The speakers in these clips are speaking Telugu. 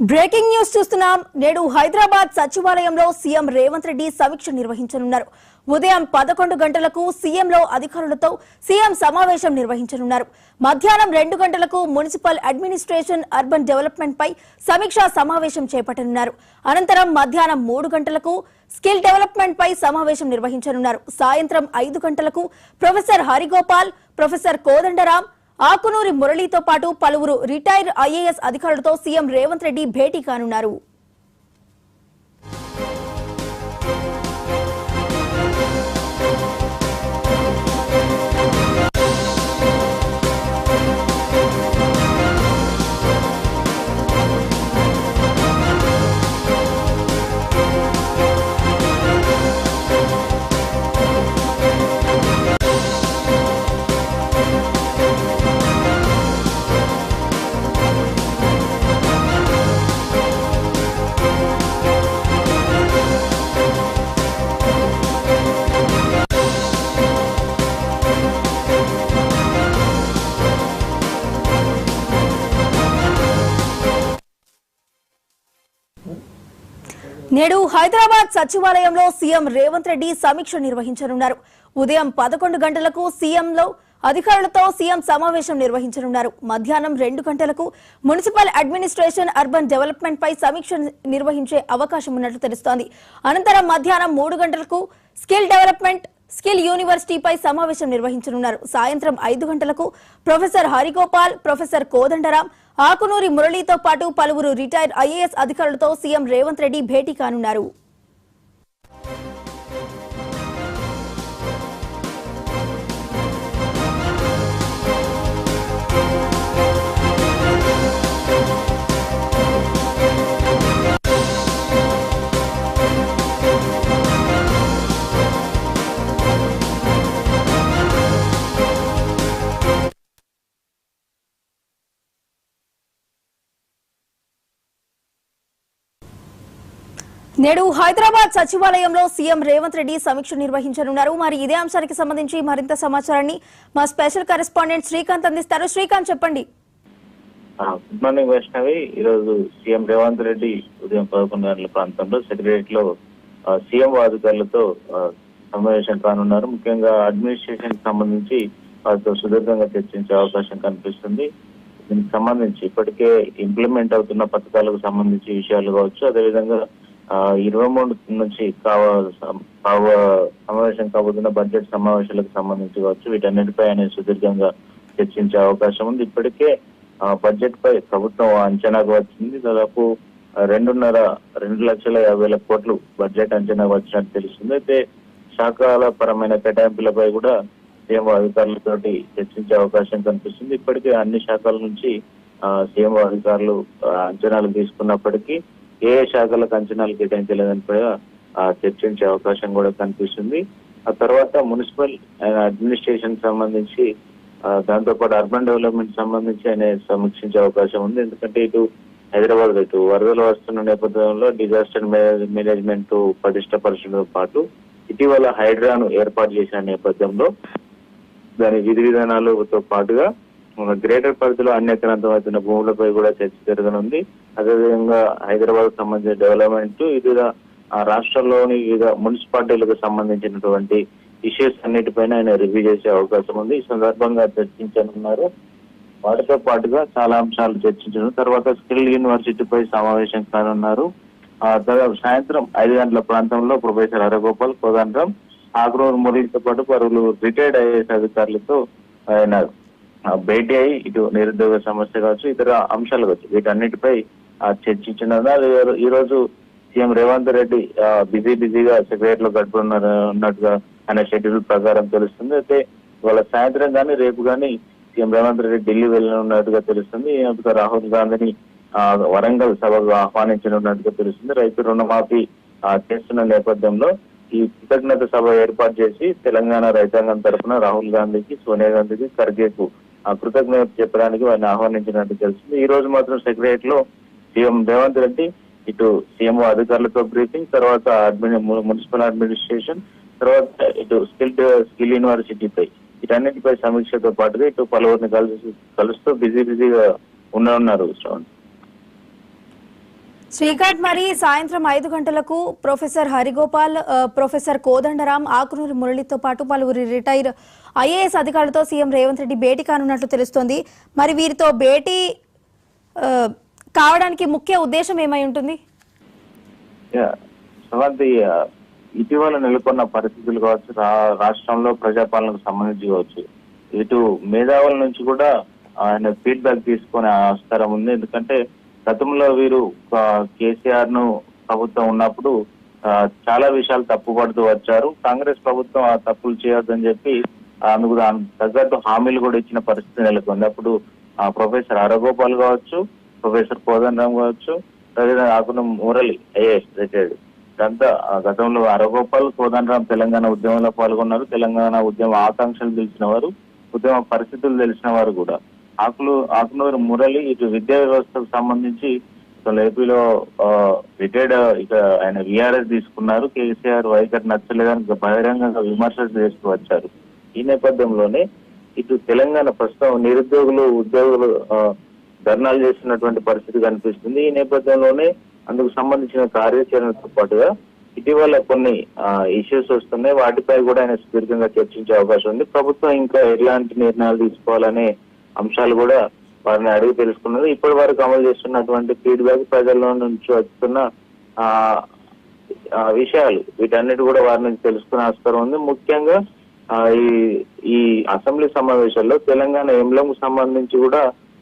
బ్రేకింగ్ న్యూస్ చూస్తున్నాం. నేడు హైదరాబాద్ సచివాలయంలో సీఎం రేవంత్ రెడ్డి సమీక్ష నిర్వహించనున్నారు. ఉదయం 11 గంటలకు సీఎంలో అధికారులతో సీఎం సమావేశం నిర్వహించనున్నారు. మధ్యాహ్నం 2 గంటలకు మున్సిపల్ అడ్మినిస్ట్రేషన్ అర్బన్ డెవలప్మెంట్ పై సమీక్షా సమావేశం చేపట్టనున్నారు. అనంతరం మధ్యాహ్నం 3 గంటలకు స్కిల్ డెవలప్మెంట్ పై సమావేశం నిర్వహించనున్నారు. సాయంత్రం 5 గంటలకు ప్రొఫెసర్ హరిగోపాల్, ప్రొఫెసర్ కోదండరాం, ఆకునూరి మురళితో పాటు పలువురు రిటైర్డ్ ఐఏఎస్ అధికారులతో సీఎం రేవంత్ రెడ్డి భేటీ కానున్నారు. నేడు హైదరాబాద్ సచివాలయంలో సీఎం రేవంత్ రెడ్డి సమీక్ష నిర్వహించనున్నారు. ఉదయం 11 గంటలకు సీఎంలో అధికారులతో సీఎం సమావేశం నిర్వహించనున్నారు. మధ్యాహ్నం 2 గంటలకు మున్సిపల్ అడ్మినిస్ట్రేషన్ అర్బన్ డెవలప్మెంట్ పై సమీక్ష నిర్వహించే అవకాశం ఉన్నట్లు తెలుస్తోంది. అనంతరం మధ్యాహ్నం 3 గంటలకు స్కిల్ డెవలప్మెంట్, స్కిల్ యూనివర్సిటీపై సమావేశం నిర్వహించనున్నారు. సాయంత్రం 5 గంటలకు ప్రొఫెసర్ హరిగోపాల్, ప్రొఫెసర్ కోదండరాం, ఆకునూరి మురళితో పాటు పలువురు రిటైర్డ్ ఐఏఎస్ అధికారులతో సీఎం రేవంత్ రెడ్డి భేటీ కానున్నారు. నేడు హైదరాబాద్ సచివాలయంలో సీఎం రేవంత్ రెడ్డి సమీక్ష నిర్వహించనున్నారు. మరి ఇదే అంశానికి సంబంధించి మరింత సమాచారాన్ని మా స్పెషల్ కరెస్పాండెంట్ శ్రీకాంత్ అందిస్తారు. శ్రీకాంత్, చెప్పండి. Good morning Vaishnavi. ఈరోజు సీఎం రేవంత్ రెడ్డి ఉదయం 11 గంటల ప్రాంతంలో సెక్రటరియట్ లో సీఎం అధికారులతో సమావేశం కానున్నారు. ముఖ్యంగా అడ్మినిస్ట్రేషన్ సంబంధించి వారితో సుదీర్ఘంగా చర్చించే అవకాశం కనిపిస్తుంది. దీనికి సంబంధించి ఇప్పటికే ఇంప్లిమెంట్ అవుతున్న పథకాలకు సంబంధించి విషయాలు కావచ్చు, అదేవిధంగా 23 నుంచి సమావేశం కాబోతున్న బడ్జెట్ సమావేశాలకు సంబంధించి కావచ్చు, వీటన్నిటిపై ఆయన సుదీర్ఘంగా చర్చించే అవకాశం ఉంది. ఇప్పటికే బడ్జెట్ పై ప్రభుత్వం అంచనాకు వచ్చింది. దాదాపు 2,50,000 కోట్లు బడ్జెట్ అంచనాకు వచ్చినట్టు తెలుస్తుంది. అయితే శాఖల పరమైన కేటాయింపులపై కూడా సీఎం అధికారులతోటి చర్చించే అవకాశం కనిపిస్తుంది. ఇప్పటికే అన్ని శాఖల నుంచి సీఎం అధికారులు అంచనాలు తీసుకున్నప్పటికీ ఏ శాఖలకు అంచనాలు కేటాయించలేదనిపై చర్చించే అవకాశం కూడా కనిపిస్తుంది. ఆ తర్వాత మున్సిపల్ అడ్మినిస్ట్రేషన్ సంబంధించి, దాంతోపాటు అర్బన్ డెవలప్మెంట్ సంబంధించి ఆయన సమీక్షించే అవకాశం ఉంది. ఎందుకంటే ఇటు హైదరాబాద్ వరదలు వస్తున్న నేపథ్యంలో డిజాస్టర్ మేనేజ్మెంట్ పటిష్టపరచడంతో పాటు ఇటీవల హైడ్రాను ఏర్పాటు చేసిన నేపథ్యంలో దాని విధి విధానాలతో పాటుగా గ్రేటర్ పరిధిలో అన్యక్రాంతమవుతున్న భూములపై కూడా చర్చ జరగనుంది. అదేవిధంగా హైదరాబాద్ సంబంధించిన డెవలప్మెంట్, వివిధ రాష్ట్రంలోని వివిధ మున్సిపాలిటీలకు సంబంధించినటువంటి ఇష్యూస్ అన్నిటిపైన ఆయన రివ్యూ చేసే అవకాశం ఉంది. ఈ సందర్భంగా చర్చించనున్నారు. వాటితో పాటుగా చాలా అంశాలు చర్చించను. తర్వాత స్కిల్ యూనివర్సిటీపై సమావేశం కానున్నారు. సాయంత్రం 5 గంటల ప్రాంతంలో ప్రొఫెసర్ హరిగోపాల్, కోదండరాం, ఆకునూరి మురళితో పాటు పలువురు రిటైర్డ్ ఐఏఎస్ అధికారులతో ఆయన భేటీ అయి ఇటు నిరుద్యోగ సమస్య కావచ్చు, ఇతర అంశాలు కావచ్చు, వీటన్నిటిపై చర్చించినారు. ఈ రోజు సీఎం రేవంత్ రెడ్డి బిజీగా సెక్రటరీలో గడుపుతున్నట్టుగా ఆయన షెడ్యూల్ ప్రకారం తెలుస్తుంది. అయితే ఇవాళ సాయంత్రం కానీ రేపు కానీ సీఎం రేవంత్ రెడ్డి ఢిల్లీ వెళ్ళనున్నట్టుగా తెలుస్తుంది. రాహుల్ గాంధీని వరంగల్ సభకు ఆహ్వానించనున్నట్టుగా తెలుస్తుంది. రైతు రుణమాఫీ చేస్తున్న నేపథ్యంలో ఈ కృతజ్ఞత సభ ఏర్పాటు చేసి తెలంగాణ రైతాంగం తరఫున రాహుల్ గాంధీకి, సోనియా గాంధీకి, ఖర్గేకు కృతజ్ఞత చెప్పడానికి వారిని ఆహ్వానించినట్టు తెలుస్తుంది. ఈ రోజు మాత్రం సెక్రటరియట్ లో సీఎం రేవంత్ రెడ్డి ఇటు సీఎం అధికారులతో బ్రీఫింగ్, తర్వాత మున్సిపల్ అడ్మినిస్ట్రేషన్, తర్వాత ఇటు స్కిల్ యూనివర్సిటీపై వీటన్నిటిపై సమీక్షతో పాటుగా ఇటు పలువురిని కలుస్తూ బిజీగా ఉన్నారు. శ్రీకాంత్, మరి సాయంత్రం 5 గంటలకు ప్రొఫెసర్ హరిగోపాల్, ప్రొఫెసర్ కోదండరాం, ఆకునూరి మురళితో పాటు పలువురు రిటైర్ ఐఏఎస్ అధికారులతో సీఎం రేవంత్ రెడ్డి భేటీ కానున్నట్లు తెలుస్తోంది. మరి వీరితో భేటీ కావడానికి ముఖ్య ఉద్దేశం ఏమై ఉంటుంది? ఇటీవల నెలకొన్న పరిస్థితులు కావచ్చు, రాష్ట్రంలో ప్రజాపాలనకు సంబంధించి కావచ్చు, ఇటు మేధావుల నుంచి కూడా ఆయన ఫీడ్బ్యాక్ తీసుకునే ఆస్కారం ఉంది. ఎందుకంటే గతంలో వీరు కేసీఆర్ ను ప్రభుత్వం ఉన్నప్పుడు చాలా విషయాలు తప్పుపడుతూ వచ్చారు. కాంగ్రెస్ ప్రభుత్వం ఆ తప్పులు చేయొద్దని చెప్పి అందుకు తగ్గట్టు హామీలు కూడా ఇచ్చిన పరిస్థితి నెలకొంది. అప్పుడు ప్రొఫెసర్ హరగోపాల్ కావచ్చు, ప్రొఫెసర్ కోదండరాం కావచ్చు, అదేవిధంగా ఆకునూరి మురళి ఐఏఎస్ రిటైర్డ్, ఇదంతా గతంలో హరగోపాల్, కోదండరాం తెలంగాణ ఉద్యమంలో పాల్గొన్నారు. తెలంగాణ ఉద్యమ ఆకాంక్షలు తెలిసిన వారు, ఉద్యమ పరిస్థితులు తెలిసిన వారు కూడా. ఆకునూరి మురళి ఇటు విద్యా వ్యవస్థకు సంబంధించి ఏపీలో రిటైర్డ్, ఇక ఆయన విఆర్ఎస్ తీసుకున్నారు. కేసీఆర్ వైఖరి నచ్చలేదని బహిరంగంగా విమర్శలు చేస్తూ వచ్చారు. ఈ నేపథ్యంలోనే ఇటు తెలంగాణ ప్రస్తుతం నిరుద్యోగులు, ఉద్యోగులు ధర్నాలు చేస్తున్నటువంటి పరిస్థితి కనిపిస్తుంది. ఈ నేపథ్యంలోనే అందుకు సంబంధించిన కార్యాచరణతో పాటుగా ఇటీవల కొన్ని ఇష్యూస్ వస్తున్నాయి. వాటిపై కూడా ఆయన సుదీర్ఘంగా చర్చించే అవకాశం ఉంది. ప్రభుత్వం ఇంకా ఎలాంటి నిర్ణయాలు తీసుకోవాలనే అంశాలు కూడా వారిని అడిగి తెలుసుకున్నది. ఇప్పటి వరకు అమలు చేస్తున్నటువంటి ఫీడ్బ్యాక్, ప్రజల నుంచి వస్తున్న విషయాలు, వీటన్నిటి కూడా వారి నుంచి తెలుసుకునే ఆస్కారం ఉంది. ముఖ్యంగా ఈ అసెంబ్లీ సమావేశాల్లో తెలంగాణ ఎంబ్లంకు సంబంధించి కూడా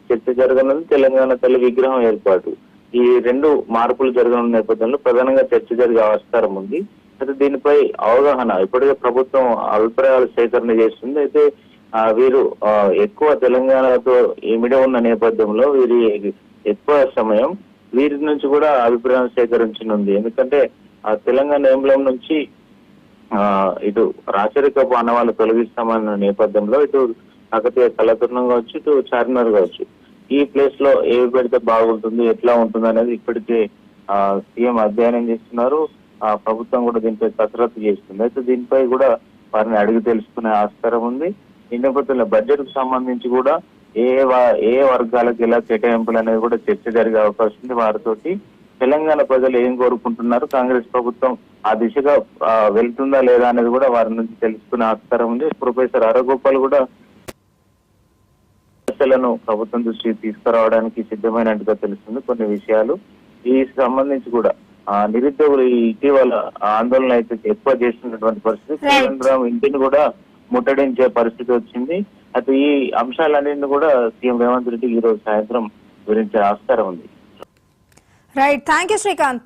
చర్చ జరగనుంది. తెలంగాణ తల్లి విగ్రహం ఏర్పాటు, ఈ 2 మార్పులు జరగనున్న నేపథ్యంలో ప్రధానంగా చర్చ జరిగే ఆస్కారం ఉంది. అయితే దీనిపై అవగాహన ఇప్పటికే ప్రభుత్వం అభిప్రాయాలు సేకరణ చేస్తుంది. అయితే వీరు ఎక్కువ తెలంగాణతో ఇమిడి ఉన్న నేపథ్యంలో వీరి ఎక్కువ సమయం వీరి నుంచి కూడా అభిప్రాయం సేకరించనుంది. ఎందుకంటే తెలంగాణ ఎంబ్లం నుంచి ఇటు రాచరికపు ఆనవాళ్ళు తొలగిస్తామన్న నేపథ్యంలో ఇటు కాకతీయ కళాతోరణం కావచ్చు, ఇటు చార్మినార్ కావచ్చు, ఈ ప్లేస్ లో ఏవి పెడితే బాగుంటుంది, ఎట్లా ఉంటుంది అనేది ఇప్పటికే సీఎం అధ్యయనం చేస్తున్నారు. ప్రభుత్వం కూడా దీనిపై కసరత్తు చేస్తుంది. అయితే దీనిపై కూడా వారిని అడిగి తెలుసుకునే ఆస్కారం ఉంది. ఈ నేపథ్యంలో బడ్జెట్ కు సంబంధించి కూడా ఏ వర్గాలకు ఎలా కేటాయింపులు అనేది కూడా చర్చ జరిగే అవకాశం ఉంది. వారితోటి తెలంగాణ ప్రజలు ఏం కోరుకుంటున్నారు, కాంగ్రెస్ ప్రభుత్వం ఆ దిశగా వెళ్తుందా లేదా అనేది కూడా వారి నుంచి తెలుసుకునే ఆస్కారం ఉంది. ప్రొఫెసర్ హరగోపాల్ కూడా సమస్యలను ప్రభుత్వం దృష్టికి తీసుకురావడానికి సిద్ధమైనట్టుగా తెలుస్తుంది. కొన్ని విషయాలు ఈ సంబంధించి కూడా నిరుద్యోగులు ఇటీవల ఆందోళన అయితే ఎక్కువ చేస్తున్నటువంటి పరిస్థితి, కోదండరాం ఇంటిని కూడా ముట్టడించే పరిస్థితి వచ్చింది. అయితే ఈ అంశాలన్నింటినీ కూడా సీఎం రేవంత్ రెడ్డి ఈ రోజు సాయంత్రం గురించే ఆస్కారం ఉంది. Right, thank you Srikanth.